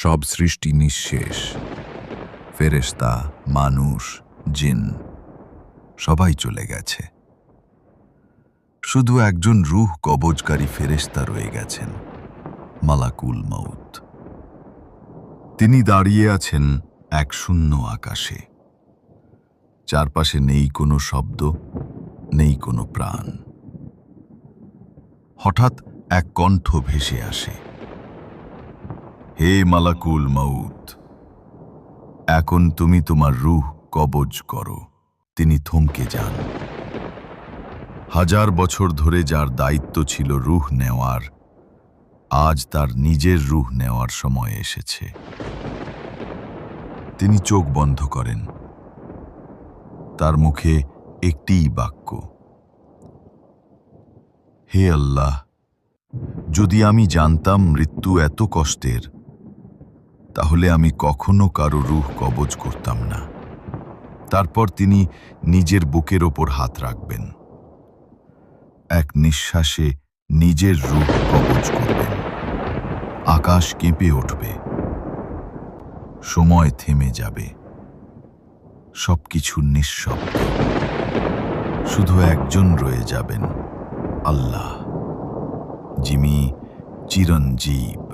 সব সৃষ্টি নিঃশেষ। ফেরেশতা, মানুষ, জিন সবাই চলে গেছে। শুধু একজন রূহ কবজকারী ফেরেশতা রয়ে গেছেন, মালাকুল মউত। তিনি দাঁড়িয়ে আছেন এক শূন্য আকাশে। চারপাশে নেই কোনো শব্দ, নেই কোনো প্রাণ। হঠাৎ এক কণ্ঠ ভেসে আসে, হে মালাকুল মউত, এখন তুমি তোমার রূহ কবজ করো। তিনি থমকে যান। হাজার বছর ধরে যার দায়িত্ব ছিল রূহ নেওয়ার, আজ তার নিজের রূহ নেওয়ার সময় এসেছে। তিনি চোখ বন্ধ করেন। তার মুখে একটিই বাক্য, হে আল্লাহ, যদি আমি জানতাম মৃত্যু এত কষ্টের, তাহলে আমি কখনো কারো রূহ কবজ করতাম না। তারপর তিনি নিজের বুকের ওপর হাত রাখবেন। এক নিঃশ্বাসে নিজের রূহ কবজ করবেন। আকাশ কেঁপে উঠবে, সময় থেমে যাবে, সবকিছু নিঃশব্দ। শুধু একজন রয়ে যাবেন, আল্লাহ, যিনি চিরঞ্জীব।